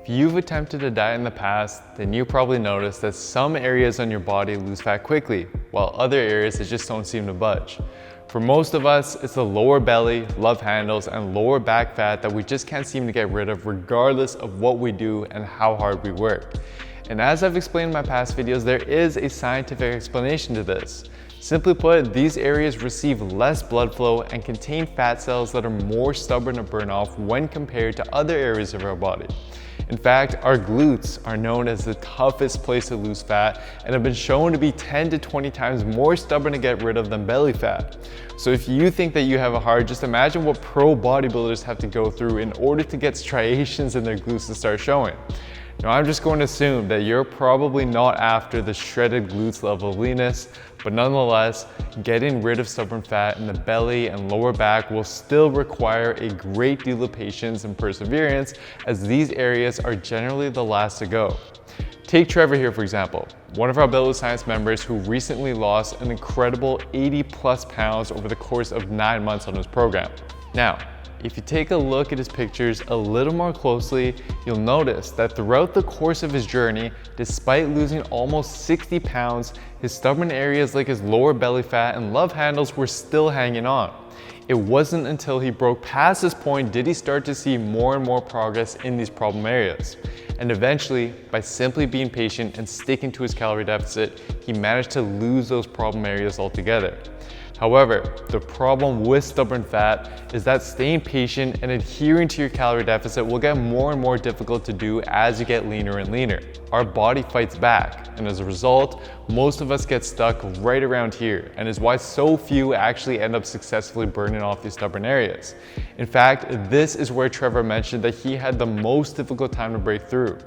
If you've attempted a diet in the past, then you probably noticed that some areas on your body lose fat quickly, while other areas that just don't seem to budge. For most of us, it's the lower belly, love handles, and lower back fat that we just can't seem to get rid of regardless of what we do and how hard we work. And as I've explained in my past videos, there is a scientific explanation to this. Simply put, these areas receive less blood flow and contain fat cells that are more stubborn to burn off when compared to other areas of our body. In fact, our glutes are known as the toughest place to lose fat and have been shown to be 10 to 20 times more stubborn to get rid of than belly fat. So if you think that you have it hard, just imagine what pro bodybuilders have to go through in order to get striations in their glutes to start showing. Now, I'm just going to assume that you're probably not after the shredded glutes level of leanness, but nonetheless, getting rid of stubborn fat in the belly and lower back will still require a great deal of patience and perseverance, as these areas are generally the last to go. Take Trevor here, for example, one of our Build with Science members who recently lost an incredible 80+ pounds over the course of 9 months on his program. Now, if you take a look at his pictures a little more closely, you'll notice that throughout the course of his journey, despite losing almost 60 pounds, his stubborn areas like his lower belly fat and love handles were still hanging on. It wasn't until he broke past this point did he start to see more and more progress in these problem areas. And eventually, by simply being patient and sticking to his calorie deficit, he managed to lose those problem areas altogether. However, the problem with stubborn fat is that staying patient and adhering to your calorie deficit will get more and more difficult to do as you get leaner and leaner. Our body fights back, and as a result, most of us get stuck right around here, and is why so few actually end up successfully burning off these stubborn areas. In fact, this is where Trevor mentioned that he had the most difficult time to break through.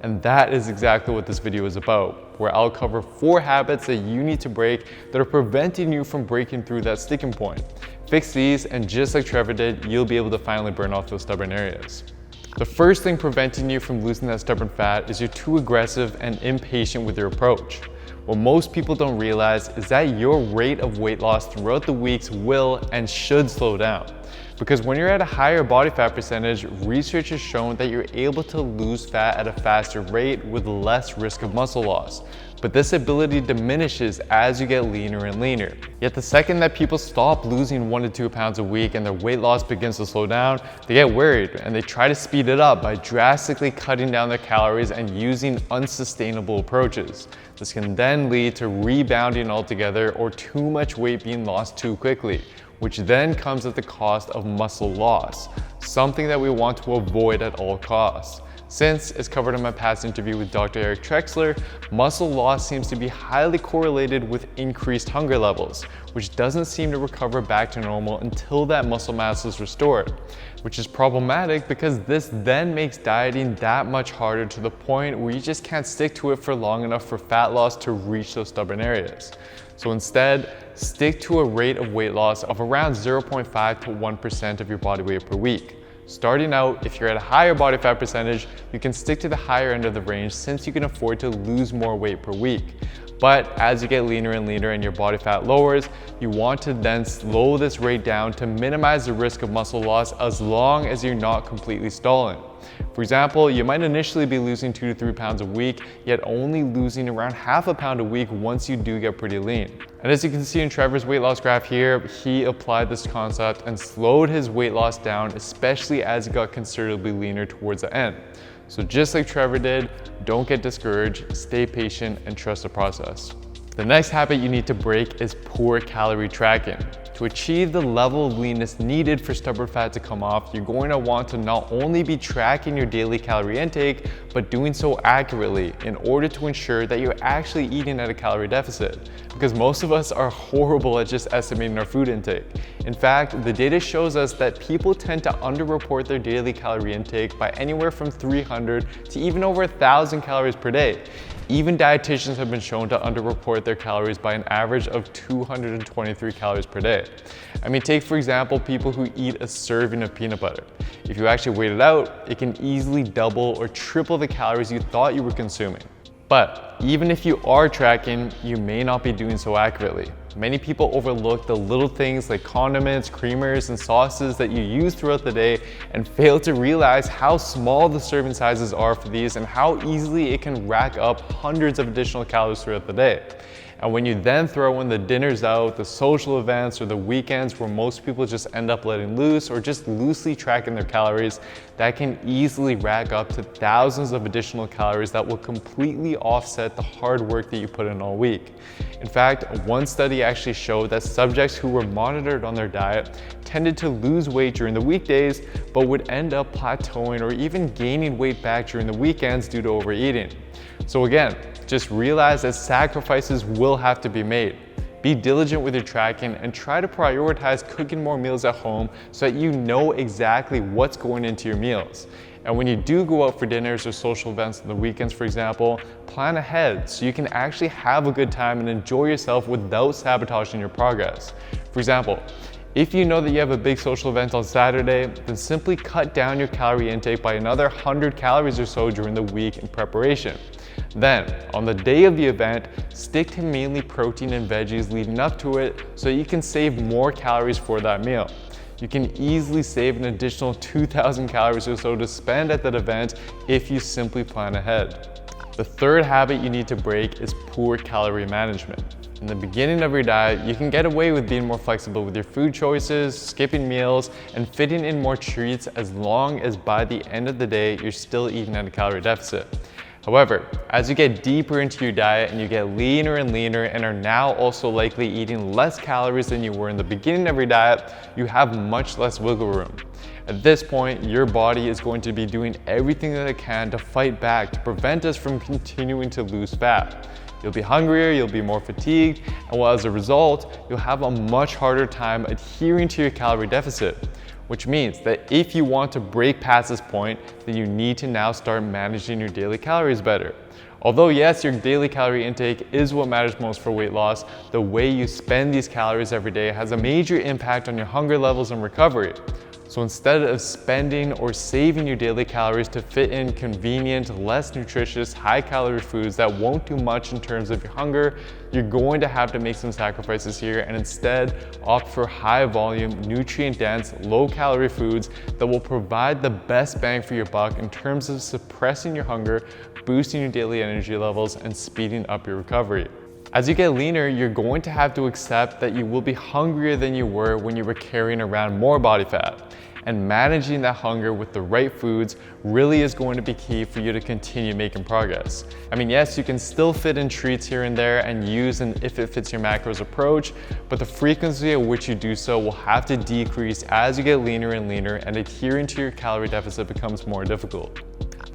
And that is exactly what this video is about, where I'll cover 4 habits that you need to break that are preventing you from breaking through that sticking point. Fix these, and just like Trevor did, you'll be able to finally burn off those stubborn areas. The first thing preventing you from losing that stubborn fat is you're too aggressive and impatient with your approach. What most people don't realize is that your rate of weight loss throughout the weeks will and should slow down. Because when you're at a higher body fat percentage, research has shown that you're able to lose fat at a faster rate with less risk of muscle loss. But this ability diminishes as you get leaner and leaner. Yet the second that people stop losing 1 to 2 pounds a week and their weight loss begins to slow down, they get worried and they try to speed it up by drastically cutting down their calories and using unsustainable approaches. This can then lead to rebounding altogether or too much weight being lost too quickly, which then comes at the cost of muscle loss, something that we want to avoid at all costs. Since, as covered in my past interview with Dr. Eric Trexler, muscle loss seems to be highly correlated with increased hunger levels, which doesn't seem to recover back to normal until that muscle mass is restored, which is problematic because this then makes dieting that much harder to the point where you just can't stick to it for long enough for fat loss to reach those stubborn areas. So instead, stick to a rate of weight loss of around 0.5 to 1% of your body weight per week. Starting out, if you're at a higher body fat percentage, you can stick to the higher end of the range since you can afford to lose more weight per week. But as you get leaner and leaner and your body fat lowers, you want to then slow this rate down to minimize the risk of muscle loss as long as you're not completely stalling. For example, you might initially be losing 2 to 3 pounds a week, yet only losing around half a pound a week once you do get pretty lean. And as you can see in Trevor's weight loss graph here, he applied this concept and slowed his weight loss down, especially as he got considerably leaner towards the end. So just like Trevor did, don't get discouraged, stay patient, and trust the process. The next habit you need to break is poor calorie tracking. To achieve the level of leanness needed for stubborn fat to come off, you're going to want to not only be tracking your daily calorie intake, but doing so accurately in order to ensure that you're actually eating at a calorie deficit. Because most of us are horrible at just estimating our food intake. In fact, the data shows us that people tend to underreport their daily calorie intake by anywhere from 300 to even over 1,000 calories per day. Even dietitians have been shown to underreport their calories by an average of 223 calories per day. I mean, take for example people who eat a serving of peanut butter. If you actually weigh it out, it can easily double or triple the calories you thought you were consuming. But even if you are tracking, you may not be doing so accurately. Many people overlook the little things like condiments, creamers, and sauces that you use throughout the day and fail to realize how small the serving sizes are for these and how easily it can rack up hundreds of additional calories throughout the day. And when you then throw in the dinners out, the social events, or the weekends where most people just end up letting loose or just loosely tracking their calories, that can easily rack up to thousands of additional calories that will completely offset the hard work that you put in all week. In fact, one study actually showed that subjects who were monitored on their diet tended to lose weight during the weekdays, but would end up plateauing or even gaining weight back during the weekends due to overeating. So again, just realize that sacrifices will have to be made. Be diligent with your tracking and try to prioritize cooking more meals at home so that you know exactly what's going into your meals. And when you do go out for dinners or social events on the weekends, for example, plan ahead so you can actually have a good time and enjoy yourself without sabotaging your progress. For example, if you know that you have a big social event on Saturday, then simply cut down your calorie intake by another 100 calories or so during the week in preparation. Then, on the day of the event, stick to mainly protein and veggies leading up to it so you can save more calories for that meal. You can easily save an additional 2,000 calories or so to spend at that event if you simply plan ahead. The third habit you need to break is poor calorie management. In the beginning of your diet, you can get away with being more flexible with your food choices, skipping meals, and fitting in more treats as long as by the end of the day, you're still eating at a calorie deficit. However, as you get deeper into your diet and you get leaner and leaner and are now also likely eating less calories than you were in the beginning of your diet, you have much less wiggle room. At this point, your body is going to be doing everything that it can to fight back to prevent us from continuing to lose fat. You'll be hungrier, you'll be more fatigued, and well, as a result, you'll have a much harder time adhering to your calorie deficit. Which means that if you want to break past this point, then you need to now start managing your daily calories better. Although yes, your daily calorie intake is what matters most for weight loss, the way you spend these calories every day has a major impact on your hunger levels and recovery. So instead of spending or saving your daily calories to fit in convenient, less nutritious, high-calorie foods that won't do much in terms of your hunger, you're going to have to make some sacrifices here and instead opt for high-volume, nutrient-dense, low-calorie foods that will provide the best bang for your buck in terms of suppressing your hunger, boosting your daily energy levels, and speeding up your recovery. As you get leaner, you're going to have to accept that you will be hungrier than you were when you were carrying around more body fat. And managing that hunger with the right foods really is going to be key for you to continue making progress. I mean, yes, you can still fit in treats here and there and use an if it fits your macros approach, but the frequency at which you do so will have to decrease as you get leaner and leaner and adhering to your calorie deficit becomes more difficult.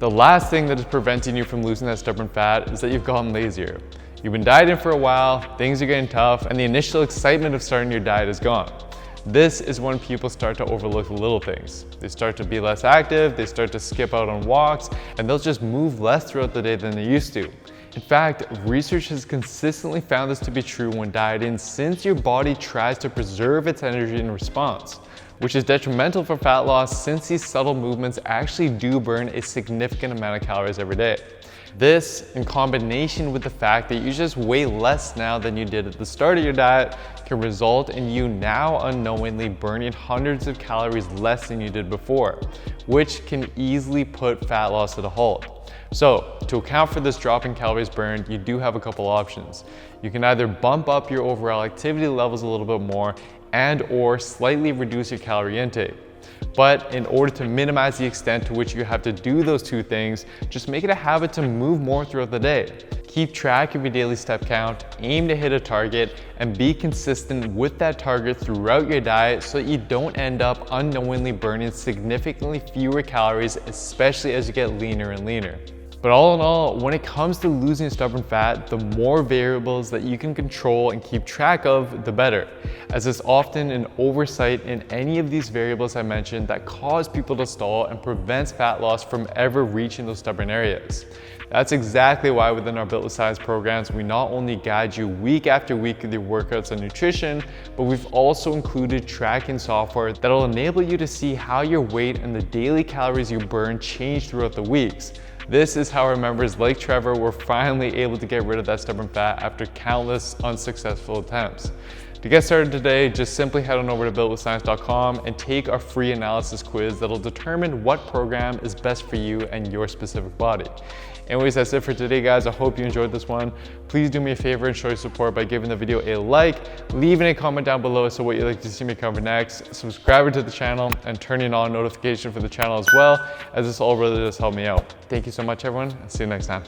The last thing that is preventing you from losing that stubborn fat is that you've gotten lazier. You've been dieting for a while, things are getting tough, and the initial excitement of starting your diet is gone. This is when people start to overlook the little things. They start to be less active, they start to skip out on walks, and they'll just move less throughout the day than they used to. In fact, research has consistently found this to be true when dieting since your body tries to preserve its energy in response, which is detrimental for fat loss since these subtle movements actually do burn a significant amount of calories every day. This, in combination with the fact that you just weigh less now than you did at the start of your diet, can result in you now unknowingly burning hundreds of calories less than you did before, which can easily put fat loss at a halt. So, to account for this drop in calories burned, you do have a couple options. You can either bump up your overall activity levels a little bit more and/or slightly reduce your calorie intake. But in order to minimize the extent to which you have to do those two things, just make it a habit to move more throughout the day. Keep track of your daily step count, aim to hit a target, and be consistent with that target throughout your diet so that you don't end up unknowingly burning significantly fewer calories, especially as you get leaner and leaner. But all in all, when it comes to losing stubborn fat, the more variables that you can control and keep track of, the better, as it's often an oversight in any of these variables I mentioned that cause people to stall and prevents fat loss from ever reaching those stubborn areas. That's exactly why within our Built with Science programs, we not only guide you week after week with your workouts and nutrition, but we've also included tracking software that'll enable you to see how your weight and the daily calories you burn change throughout the weeks. This is how our members like Trevor were finally able to get rid of that stubborn fat after countless unsuccessful attempts. To get started today, just simply head on over to builtwithscience.com and take our free analysis quiz that'll determine what program is best for you and your specific body. Anyways, that's it for today, guys. I hope you enjoyed this one. Please do me a favor and show your support by giving the video a like, leaving a comment down below as to what you'd like to see me cover next, subscribing to the channel, and turning on notification for the channel as well, as this all really does help me out. Thank you so much, everyone, and see you next time.